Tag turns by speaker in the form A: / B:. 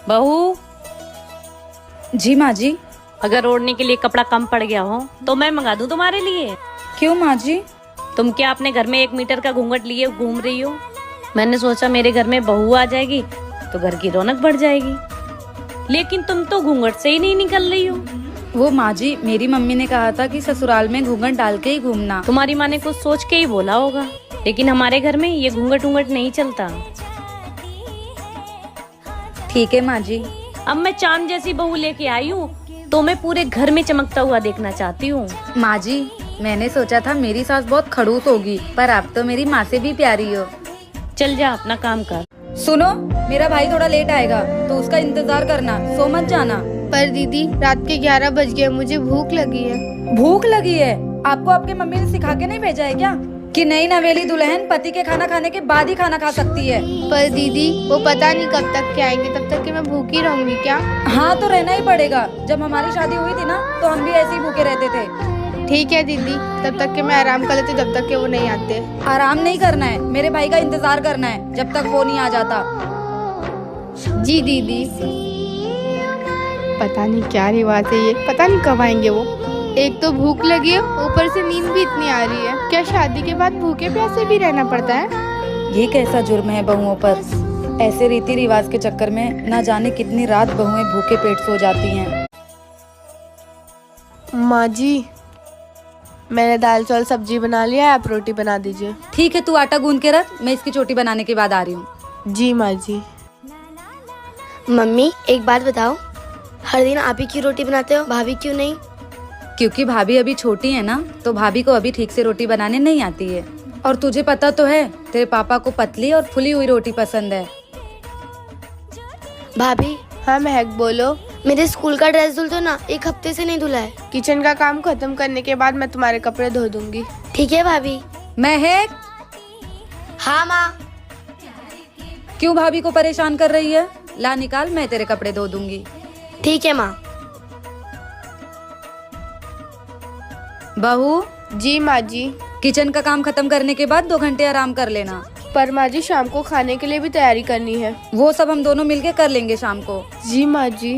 A: बहू,
B: जी माँ जी।
A: अगर ओढ़ने के लिए कपड़ा कम पड़ गया हो तो मैं मंगा दूं तुम्हारे लिए।
B: क्यों माँ जी?
A: तुम क्या अपने घर में 1 मीटर का घूंघट लिए घूम रही हो? मैंने सोचा मेरे घर में बहू आ जाएगी तो घर की रौनक बढ़ जाएगी, लेकिन तुम तो घूंघट से ही नहीं निकल रही हो।
B: वो माँ जी, मेरी मम्मी ने कहा था कि ससुराल में घूंघट डाल के ही घूमना।
A: तुम्हारी माँ ने कुछ सोच के ही बोला होगा, लेकिन हमारे घर में ये घूंघट उंघट नहीं चलता।
B: ठीक है माँ जी।
A: अब मैं चांद जैसी बहू लेके आई हूँ तो मैं पूरे घर में चमकता हुआ देखना चाहती हूँ।
B: माँ जी, मैंने सोचा था मेरी सास बहुत खड़ूस होगी, पर आप तो मेरी माँ से भी प्यारी हो।
A: चल जा अपना काम कर।
B: सुनो, मेरा भाई थोड़ा लेट आएगा तो उसका इंतजार करना, सो मत जाना।
C: पर दीदी रात के 11 बज गए, मुझे भूख लगी है।
B: भूख लगी है? आपको आपके मम्मी ने सिखा के नहीं भेजा है क्या कि नई नवेली दुल्हन पति के खाना खाने के बाद ही खाना खा सकती है?
C: पर दीदी वो पता नहीं कब तक के आएंगे, तब तक के मैं भूखी रहूंगी क्या?
B: हाँ तो रहना ही पड़ेगा। जब हमारी शादी हुई थी ना तो हम भी ऐसे ही भूखे रहते थे।
C: ठीक है दीदी, तब तक के मैं आराम कर लेती हूँ, जब तक के वो नहीं आते।
B: आराम नहीं करना है, मेरे भाई का इंतजार करना है जब तक वो नहीं आ जाता।
C: जी दीदी। पता नहीं क्या रिवाज है ये, पता नहीं कब आएंगे वो। एक तो भूख लगी है, ऊपर से नींद भी इतनी आ रही है। क्या शादी के बाद भूखे प्यासे भी रहना पड़ता है?
B: ये कैसा जुर्म है बहुओं पर? ऐसे रीति रिवाज के चक्कर में न जाने कितनी रात बहुएं भूखे पेट सो जाती हैं।
C: माँ जी, मैंने दाल चावल सब्जी बना लिया है, आप रोटी बना दीजिए।
B: ठीक है, तू आटा गूंद के रख, मैं इसकी चोटी बनाने के बाद आ रही हूँ।
C: जी माँ जी।
D: मम्मी एक बात बताओ, हर दिन आप ही की रोटी बनाते हो, भाभी क्यों नहीं?
B: क्योंकि भाभी अभी छोटी है ना, तो भाभी को अभी ठीक से रोटी बनाने नहीं आती है। और तुझे पता तो है, तेरे पापा को पतली और फुली हुई रोटी पसंद है।
D: भाभी,
C: हाँ महक बोलो।
D: मेरे स्कूल का ड्रेस धुल दो ना, 1 हफ्ते से नहीं धुला है।
C: किचन का काम खत्म करने के बाद मैं तुम्हारे कपड़े धो दूंगी।
D: ठीक है भाभी।
B: महक,
D: हाँ माँ।
B: क्यों भाभी को परेशान कर रही है? ला निकाल, मैं तेरे कपड़े धो दूंगी।
D: ठीक है माँ।
B: बहू,
C: जी माँ जी।
B: किचन का काम खत्म करने के बाद 2 घंटे आराम कर लेना।
C: पर माँ जी शाम को खाने के लिए भी तैयारी करनी है।
B: वो सब हम दोनों मिलके कर लेंगे शाम को।
C: जी माँ जी।